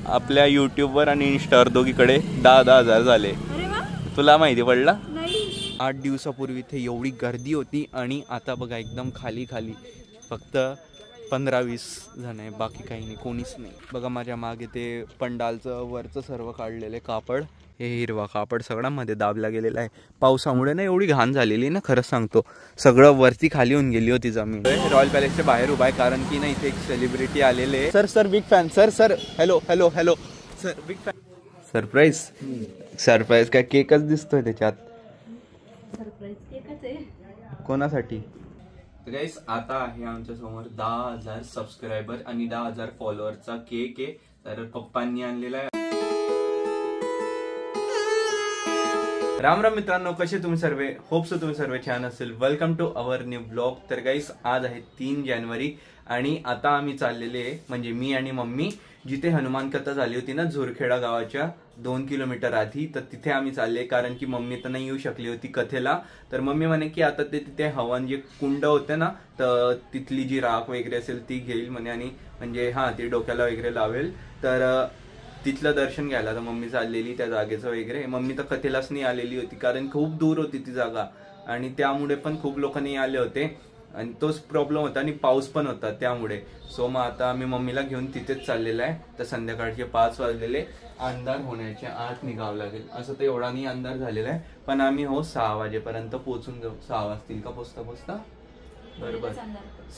आपल्या यूट्यूबवर आणि इंस्टावर दोघीकडे 10,000 झाले. तुला माहिती पडला? 8 दिवसापूर्वी इथे एवढी गर्दी होती आणि आता बघा एकदम खाली खाली फक्त 15-20 जण आहे, बाकी काही नाही, कोणीच नाही. बघा माझ्या मागे ते पंडालचं वरचं सर्व काढलेले कापड, हे हिरवा कापड सगळा मध्ये दाबला गेलेला आहे. पावसामुळे ना एवढी घाण झालेली ना, खरंच सांगतो, सगळं वरती खाली होऊन गेली होती जमीन. रॉयल पॅलेसच्या बाहेर उभा आहे कारण की ना इथे एक सेलिब्रिटी आलेले आहे. Sir big fan. Sir hello hello hello sir, big fan. Surprise काय केकच दिसतोय त्याच्यात. सरप्राईज केकच आहे. कोणासाठी? गाईस आता आहे आमच्या समोर 10,000 सबस्क्रायबर आणि 10,000 फॉलोअरचा केक आहे. तर पप्पांनी आणलेला आहे. राम राम मित्रांनो, कसे तुम्ही सर्व? होप सो तुम्ही सर्व छान असेल. Welcome to our new blog. तर गाईस आज आहे 3 जानेवारी आणि आता आम्ही चाललेले आहे, म्हणजे मी आणि मम्मी, जिथे हनुमान कथा झाली होती ना झुरखेडा गावाच्या 2 किलोमीटर आधी, तर तिथे आम्ही चालले. कारण की मम्मी तर नाही येऊ शकली होती कथेला. तर मम्मी म्हणे की आता ते तिथे हवन जे कुंड होते ना, तर तिथली जी राख वगैरे असेल ती घेईल म्हणे, आणि म्हणजे ती डोक्याला वगैरे लावेल. तर तिथलं दर्शन घ्यायला तर मम्मी चाललेली त्या जागेचं वगैरे. मम्मी तर कथेलाच नाही आलेली होती कारण खूप दूर होती ती जागा आणि त्यामुळे पण खूप लोक नाही आले होते आणि तोच प्रॉब्लेम होता आणि पाऊस पण होता त्यामुळे. सो मग आता आम्ही मम्मीला घेऊन तिथेच चाललेला आहे. तर संध्याकाळचे 5 वाजलेले, अंधार होण्याच्या आत निघावं लागेल. असं तर एवढा नाही अंधार झालेला आहे, पण आम्ही 6 वाजेपर्यंत पोहोचून जाऊ. 6 वाजतील का पोचता बरोबर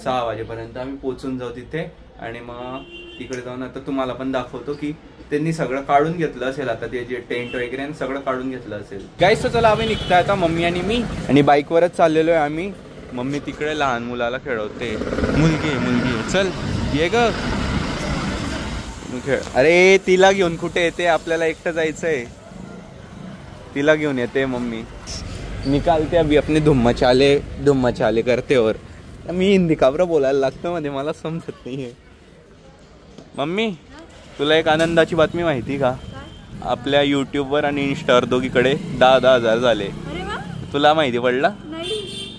6 वाजेपर्यंत आम्ही पोहोचून जाऊ तिथे. आणि मग तिकडे जाऊन आता तुम्हाला पण दाखवतो की त्यांनी सगळं काढून घेतलं असेल, आता ते जे टेंट वगैरे सगळं काढून घेतलं असेल. गाईस, तर चला आम्ही निघताय आता, मम्मी आणि मी, आणि बाईकवरच चाललेलो आहे आम्ही. मम्मी तिकडे लहान मुलाला खेळवते. मुलगी चल ये ग खेळ. अरे तिला घेऊन कुठे येते, आपल्याला एकटं जायचंय. तिला घेऊन येते मम्मी. निकालते अभी अपने धुम्मा चाले करते. और मी हिंदी काबरा बोलायला लागतं मध्ये, मला समजत नाहीये. मम्मी तुला एक आनंदाची बातमी माहिती का? आपल्या यूट्यूबवर आणि इंस्टावर दोघीकडे 10,000 झाले. तुला माहिती पडला?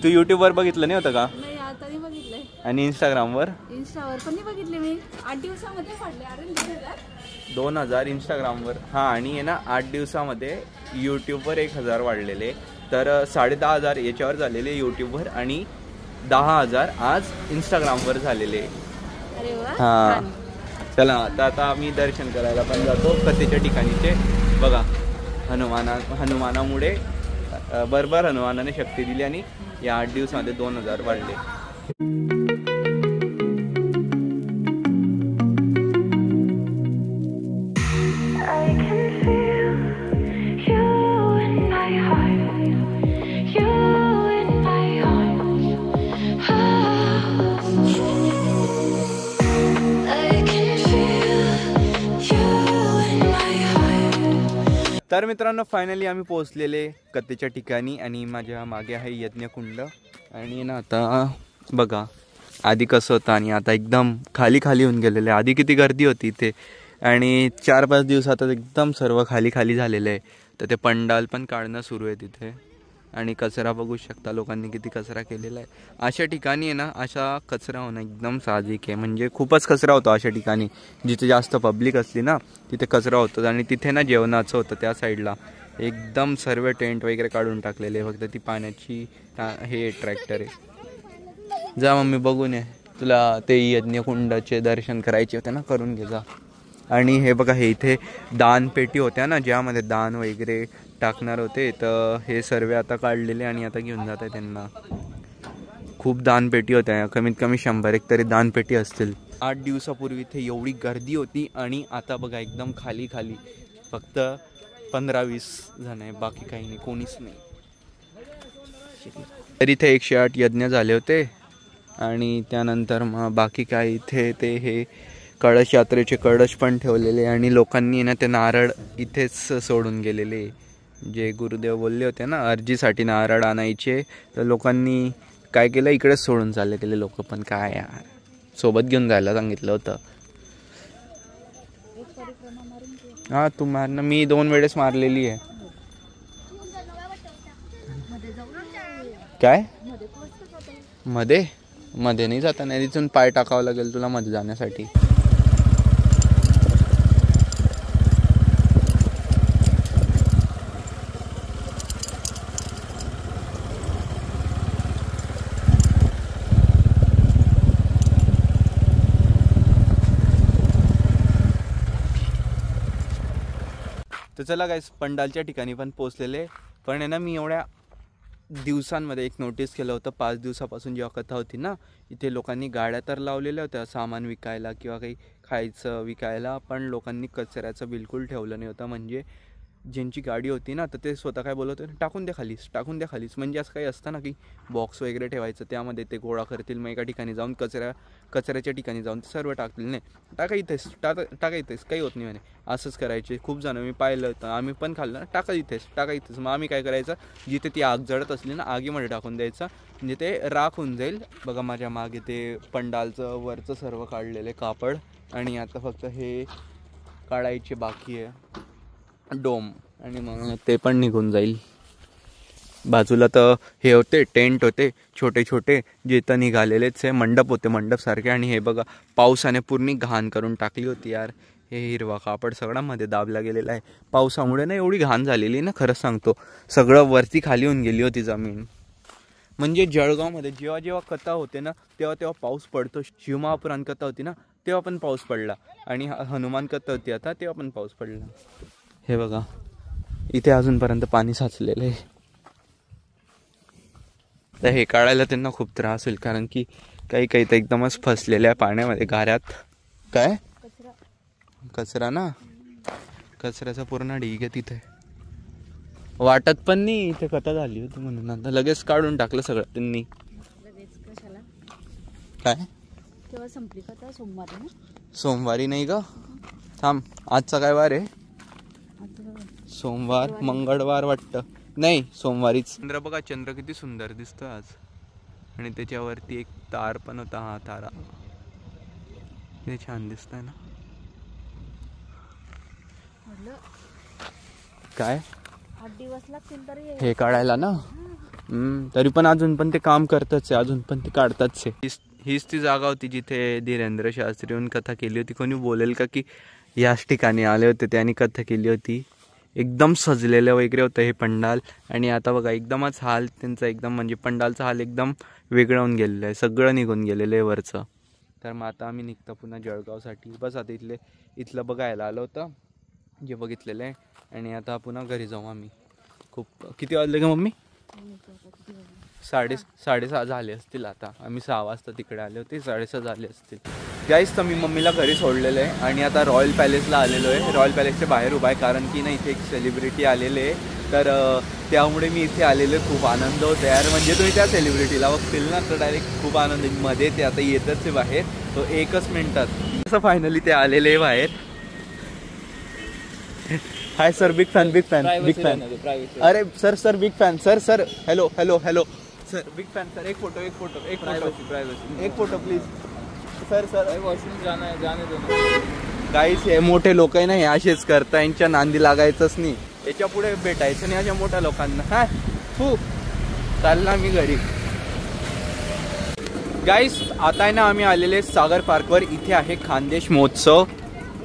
तू यूट्यूबवर बघितलं नाही होतं का? नाही, आता नाही बघितलंय. आणि इंस्टाग्रामवर पण नाही बघितले मी. 8 दिवसामध्ये पडले. अरे 2,000 इंस्टाग्रामवर. आणि आहे ना 8 दिवसामध्ये यूट्यूबवर 1,000 वाढलेले. तर 10,500 याच्यावर झालेले यूट्यूबवर आणि 10,000 आज इंस्टाग्रामवर झालेले. चला आता आम्ही दर्शन करायला पण जातो कथेच्या ठिकाणीचे. बघा हनुमानामुळे बरोबर हनुमानाने शक्ती दिली आणि या 8 दिवसामध्ये 2,000 वाढले. तर मित्रांनो, फायनली आम्ही पोहोचलेले कथेच्या ठिकाणी आणि माझ्या मागे आहे यज्ञकुंड. आणि ना आता बघा आधी कसं होतं आणि आता एकदम खाली होऊन गेलेलं आहे. आधी किती गर्दी होती इथे आणि 4-5 दिवसातच एकदम सर्व खाली झालेलं आहे. तर ते पंडाल पण काढणं सुरू आहे तिथे आणि कचरा बघू शकता, लोकांनी किती कचरा केलेला आहे. अशा ठिकाणी आहे ना अशा कचरा होणं एकदम साहजिक आहे. म्हणजे खूपच कचरा होतो अशा ठिकाणी, जिथे जास्त पब्लिक असली ना तिथे कचरा होतो. आणि तिथे ना जेवणाचं होतं त्या साईडला एकदम सर्व टेंट वगैरे काढून टाकलेले. फक्त ती पाण्याची हे ट्रॅक्टर आहे. जा मम्मी बघून ये, तुला ते यज्ञकुंडाचे दर्शन करायचे होते ना, करून घे जा. आणि हे बघा, हे इथे दानपेटी होत्या ना ज्यामध्ये दान वगैरे टाकणार होते, तर हे सर्व आता काढलेले आणि आता घेऊन जात आहे त्यांना. खूप दानपेटी होत्या, कमीत कमी 100 तरी दानपेटी असतील. 8 दिवसापूर्वी इथे एवढी गर्दी होती आणि आता बघा एकदम खाली फक्त 15-20 जण आहे, बाकी काही नाही, कोणीच नाही. तर इथे 108 यज्ञ झाले होते आणि त्यानंतर मग बाकी काय इथे ते हे कळश यात्रेचे कळश पण ठेवलेले आणि लोकांनी ना ते नारळ इथेच सोडून गेलेले. जे गुरुदेव बोलले होते ना अर्जीसाठी नारळ आणायचे, तर लोकांनी काय केलं, इकडेच सोडून चालले गेले लोक. पण काय यार, सोबत घेऊन जायला सांगितलं होतं. तू मारणं, मी 2 वेळेस मारलेली आहे. काय मध्ये नाही जाता, नाही तिथून पाय टाकावं लागेल तुला मध्ये जाण्यासाठी. तर चला गाईस, पंडालच्या ठिकाणी पण पोचलेले. पण आहे ना, मी एवढ्या दिवसांमध्ये एक नोटीस केलं होतं, 5 दिवसापासून जेव्हा कथा होती ना, इथे लोकांनी गाड्या तर लावलेल्या होत्या सामान विकायला किंवा काही खायचं विकायला, पण लोकांनी कचऱ्याचं बिलकुल ठेवलं नाही होतं. म्हणजे ज्यांची गाडी होती ना, तर ते स्वतः काय बोलत होते, टाकून द्या खालीच, टाकून द्या खालीच. म्हणजे असं काही असतं ना की बॉक्स वगैरे ठेवायचं, त्यामध्ये ते गोळा करतील, मग एका ठिकाणी जाऊन कचऱ्याच्या ठिकाणी जाऊन ते सर्व टाकतील. नाही, टाका इथेच, टाका इथेच, काही होत नाही म्हणे. असंच करायचे खूप जण, मी पाहिलं होतं, आम्ही पण खाल्लं ना, टाका इथेच, टाका इथेच. मग आम्ही काय करायचं, जिथे ती आग जळत असली ना, आगीमध्ये टाकून द्यायचं, म्हणजे ते राख होऊन जाईल. बघा माझ्या मागे ते पंडालचं वरचं सर्व काढलेले कापड, आणि आता फक्त हे काढायचे बाकी आहे डोम, आणि मग ते पण निघून जाईल. बाजूला तर हे होते टेंट होते छोटे छोटे, जे तर निघालेलेच आहे, मंडप होते मंडपसारखे. आणि हे बघा पावसाने पूर्ण घाण करून टाकली होती यार. हे हिरवा कापड सगळ्यामध्ये दाबला गेलेला आहे. पावसामुळे ना एवढी घाण झालेली ना, खरंच सांगतो, सगळं वरती खाली होऊन गेली होती जमीन. म्हणजे जळगावमध्ये जेव्हा जेव्हा कथा होते ना, तेव्हा तेव्हा पाऊस पडतो. शिवमहापुराण कथा होती ना, तेव्हा पण पाऊस पडला, आणि हनुमान कथा होती आता, तेव्हा पण पाऊस पडला. हे बघा इथे अजूनपर्यंत पाणी साचलेलं आहे. तर हे काढायला त्यांना खूप त्रास होईल, कारण की काही काही तर एकदमच फसलेल्या पाण्यामध्ये, गाऱ्यात. काय कचरा ना, कचऱ्याचा पूर्ण ढीग आहे तिथे. वाटत पण नाही इथे कथा झाली होती म्हणून, आता लगेच काढून टाकलं सगळं त्यांनी. काय तेव्हा संपली कथा सोमवारी ना? सोमवारी नाही का, थांब, आजचा काय वार आहे? सोमवार, मंगळवार वाटतं, नाही सोमवारीच. चंद्र बघा, चंद्र किती सुंदर दिसतो आज, आणि त्याच्यावरती एक तार पण होता. हा तारा किती छान दिसतंय ना. काय 8 दिवस लागतील तरी हे काढायला ना, तरी पण अजून पण ते काम करतच आहे, अजून पण ते काढताच आहे. हीच ती जागा होती जिथे धीरेंद्र शास्त्री येऊन कथा केली होती. कोणी बोलेल का की याच ठिकाणी आले होते त्यांनी कथा केली होती. एकदम सजलेलं वगैरे होतं हे पंडाल, आणि आता बघा एकदमच हाल त्यांचा, एकदम म्हणजे पंडालचा हाल एकदम वेगळं होऊन गेलेलं आहे, सगळं निघून गेलेलं आहे वरचं. तर मग आता आम्ही निघतो पुन्हा जळगावसाठी. बस आता इथलं बघायला आलं होतं, जे बघितलेलं आहे, आणि आता पुन्हा घरी जाऊ आम्ही. खूप किती वाजले का मम्मी? 6:30 झाले असतील. आता आम्ही 6 वाजता तिकडे आले होते, 6:30 झाले असतील. गाईस, तर मी मम्मीला घरी सोडलेलं आहे, आणि आता रॉयल पॅलेसला आलेलो आहे. रॉयल पॅलेसच्या बाहेर उभा आहे, कारण की ना इथे एक सेलिब्रिटी आलेले आहे, तर त्यामुळे मी इथे आलेलो आहे. खूप आनंद होतो यार, म्हणजे तुम्ही त्या सेलिब्रिटीला बघतील ना तर डायरेक्ट खूप आनंद मध्ये. ते आता येतच आहे बाहेर, तो 1 मिनिटात असं फायनली ते आलेले आहे बाहेर. Hi sir, big fan big fan big fan. अरे sir big fan. Sir hello hello hello sir, big fan sir. एक फोटो प्लीज सर. वॉशरूम जाने दो. गाईस, हे मोठे लोक आहे ना, हे असेच करता, यांच्या नांदी लागायचंच नाही, याच्या पुढे भेटायचं नाही अशा मोठ्या लोकांना. हा चालला मी घरी. गाईस, आता आहे ना आम्ही आलेले सागर पार्कवर. इथे आहे खानदेश महोत्सव.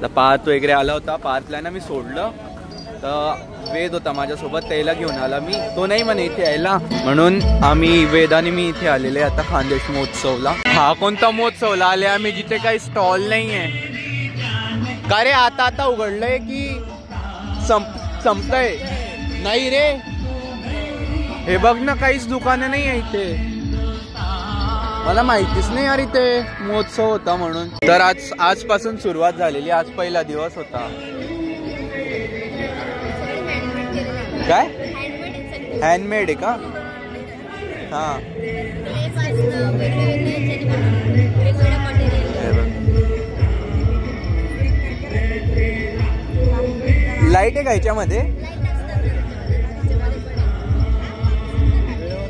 पार्थ वगैरे आला होता, पार्थला ना मी सोडलं, तर वेद होता माझ्यासोबत, त्याला घेऊन आला मी. तो नाही म्हणे इथे यायला, म्हणून आम्ही वेदाने मी इथे आलेले आता खानदेश महोत्सवला. हा कोणता महोत्सवला आले आम्ही, जिथे काही स्टॉल नाही आहे का रे? आता उघडलंय की संपतंय? नाही रे, हे बघ ना, काहीच दुकानं नाही आहे इथे. मला माहितीच नाही यार इथे महोत्सव होता म्हणून. तर आजपासून सुरुवात झालेली, आज पहिला दिवस होता. काय हँडमेड आहे का? हा, लाईट आहे का ह्याच्यामध्ये?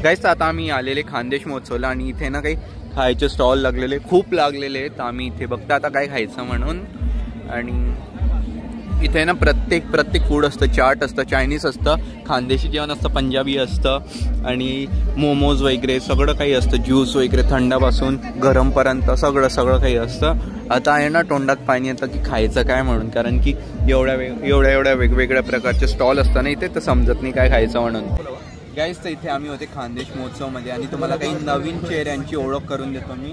गाईस, आता आम्ही आलेले खानदेश महोत्सवला, आणि इथे ना काही खायचे स्टॉल लागलेले, खूप लागलेले आहेत. आम्ही इथे बघता आता काय खायचं म्हणून. आणि इथे ना प्रत्येक फूड असतं, चाट असतं, चायनीज असतं, खानदेशी जेवण असतं, पंजाबी असतं, आणि मोमोज वगैरे सगळं काही असतं, ज्यूस वगैरे थंडापासून गरमपर्यंत सगळं काही असतं. आता आहे ना तोंडात पाणी येतं की खायचं काय म्हणून, कारण की एवढ्या वेगवेगळ्या प्रकारचे स्टॉल असताना इथे तर समजत नाही काय खायचं म्हणून. गाईस, तर इथे आम्ही होते खानदेश महोत्सवमध्ये, आणि तुम्हाला काही नवीन चेहऱ्यांची ओळख करून देतो मी.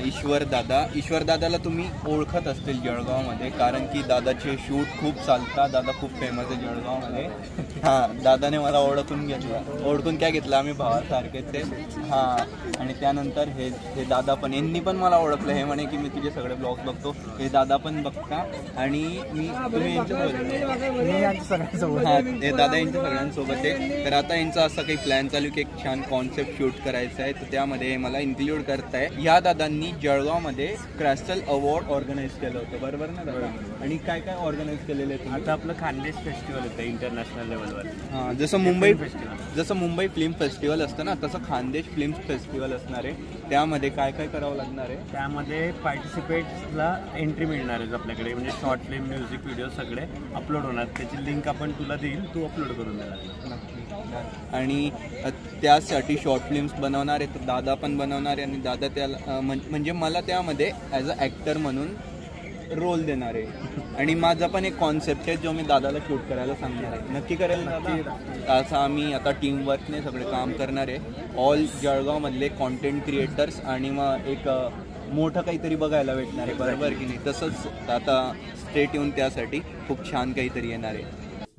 ईश्वर दादाला तुम्ही ओळखत असतील जळगावमध्ये, कारण की दादाचे शूट खूप चालतात. दादा खूप फेमस आहे जळगावमध्ये. हां, दादाने मला ओळखून काय घेतलं, आम्ही भावासारखेच ते. हां, आणि त्यानंतर हे दादा पण, यांनी पण मला ओळखलं. हे म्हणे की मी तुझे सगळे ब्लॉग बघतो. हे दादा पण बघता आणि तुम्ही यांच्यासोबत. हां, हे दादा यांच्या सगळ्यांसोबत आहे. तर आता यांचा असा काही प्लॅन चालू की एक छान कॉन्सेप्ट शूट करायचा आहे, तर त्यामध्ये मला इन्क्लूड करताय. या दादांनी जळगावमध्ये क्रॅस्टल अवॉर्ड ऑर्गनाईज केलं होतं, बरोबर ना दादा? आणि काय काय ऑर्गनाईज केलेलं आहे? आता आपलं खानदेश फेस्टिवल होतं इंटरनॅशनल लेवलवर. हां, जसं मुंबई फिल्म फेस्टिवल असतं ना, तसं खानदेश फिल्म फेस्टिवल असणार आहे. त्यामध्ये काय काय करावं लागणार आहे? त्यामध्ये पार्टिसिपेट्सला एंट्री मिळणार आहे आपल्याकडे, म्हणजे शॉर्ट फिल्म, म्युझिक व्हिडिओ सगळे अपलोड होणार. त्याची लिंक आपण तुला देईल, तू अपलोड करून देणार. आणि त्यासाठी शॉर्ट फिल्म्स बनवणार आहे, तर दादा पण बनवणार आहे. आणि दादा त्याला म्हणजे मला त्यामध्ये ॲज अ ॲक्टर म्हणून रोल देणार आहे. आणि माझा पण एक कॉन्सेप्ट आहे जो मी दादाला शूट करायला सांगणार आहे. नक्की करेल दादा? असं आम्ही आता टीमवर्कने सगळे काम करणार आहे. ऑल जळगावमधले कॉन्टेंट क्रिएटर्स आणि मग एक मोठं काहीतरी बघायला भेटणार आहे, बरोबर की नाही? तसंच आता स्टेट येऊन त्यासाठी खूप छान काहीतरी येणार आहे.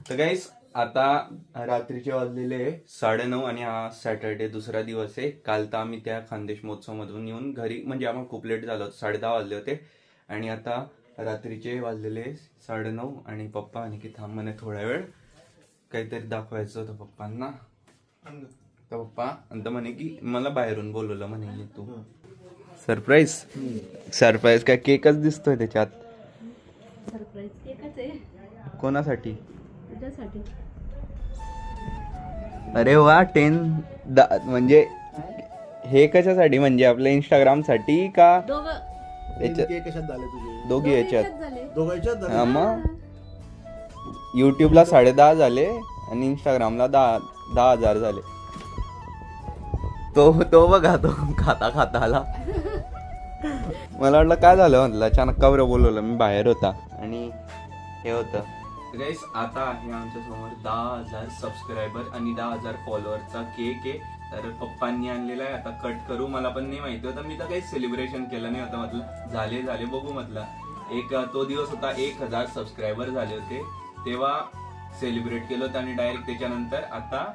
तर गाईस, आता रात्रीचे वाजलेले 9:30 आणि हा सॅटर्डे दुसरा दिवस आहे. काल तर आम्ही त्या खानदेश महोत्सवमधून येऊन घरी, म्हणजे आम्हाला खूप लेट झालं होतं, 10:30 वाजले होते. आणि आता रात्रीचे वाजलेले 9:30 आणि पप्पा आणि की थांब म्हणे थोडा वेळ, काहीतरी दाखवायचं होतं पप्पांना. तर पप्पा अंत म्हणे की मला बाहेरून बोलवलं म्हणे तू. सरप्राईज काय केकच दिसतोय त्याच्यात. सरप्राईज केकच आहे. कोणासाठी? तुझ्यासाठी. अरे वा, म्हणजे हे कशासाठी? म्हणजे आपल्या इंस्टाग्राम साठी का? दोघी याच्यात. हा, मग युट्यूबला 10.5 झाले आणि इंस्टाग्रामला 10,000 झाले. तो बघा, तो खाता आला. मला वाटलं काय झालं, म्हटलं अचानक का बरं बोलवलं, मी बाहेर होता आणि हे होतं. गाईस, आता आहे आमच्या समोर 10,000 सबस्क्रायबर आणि 10,000 फॉलोअरचा केक आहे. तर पप्पांनी आणलेला आहे. आता कट करू. मला पण नाही माहिती होतं, मी तर काही सेलिब्रेशन केलं नाही होतं. म्हटलं झाले बघू. म्हटलं एक तो दिवस होता 1,000 सबस्क्रायबर झाले होते, तेव्हा सेलिब्रेट केलं होतं. आणि डायरेक्ट त्याच्यानंतर आता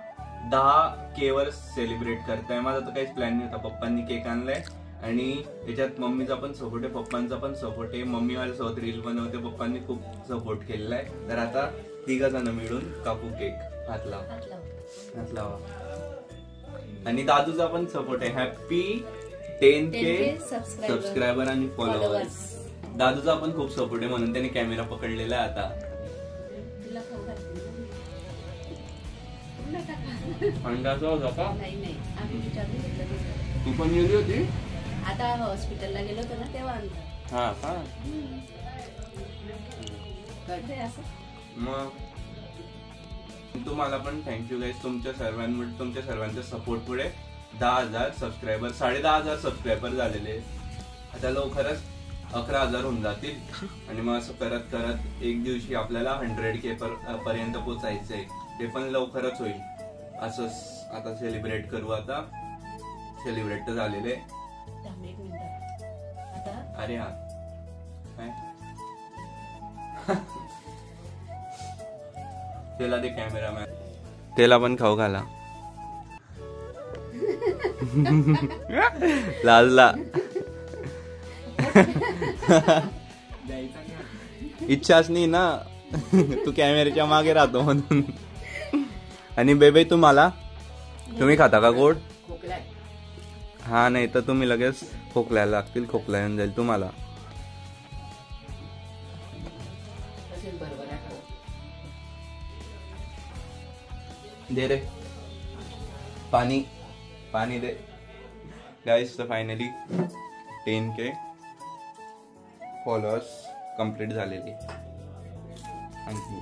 10K वर सेलिब्रेट करताय. माझा तर काहीच प्लॅन नाही होता. पप्पांनी केक आणलाय आणि त्याच्यात मम्मीचा पण सपोर्ट आहे, पप्पांचा पण सपोर्ट आहे. मम्मी माझ्यासोबत रील बनवते, पप्पांनी खूप सपोर्ट केलेला आहे. तर आता 3 जण मिळून कापू केक. हात लावा. आणि दादूचा पण सपोर्ट आहे. हॅपी 10K सबस्क्रायबर आणि फॉलोअर्स. दादूचा पण खूप सपोर्ट आहे, म्हणून त्याने कॅमेरा पकडलेला आहे. आता अंदाज होता का? तू पण गेली होती? आता हॉस्पिटलला गेलो होतो ना तेव्हा. हा का? मग तुम्हाला पण थँक्यू गाईस, तुमच्या सर्वांच्या सपोर्ट पुढे 10,000 सबस्क्रायबर, 10,500 सबस्क्रायबर झालेले. आता लवकरच 11,000 होऊन जातील. आणि मग असं करत करत एक दिवशी आपल्याला 100K पर्यंत पोचायचंय. ते पण लवकरच होईल. असंच आता सेलिब्रेट करू. आता सेलिब्रेट तर झालेले. अरे हा काय त्याला दे कॅमेरामॅन, त्याला पण खाऊ घाला. लाजला. इच्छाच नाही ना, तू कॅमेऱ्याच्या मागे राहतो म्हणून. आणि बेबे तुम्ही खाता का गोड? हा, नाही तर तुम्ही लगेच खोकलायला लागतील, खोकला येऊन जाईल तुम्हाला. दे रे पाणी दे. गाइस, तर फायनली 10K फॉलोअर्स कंप्लीट झालेली. थँक्यू.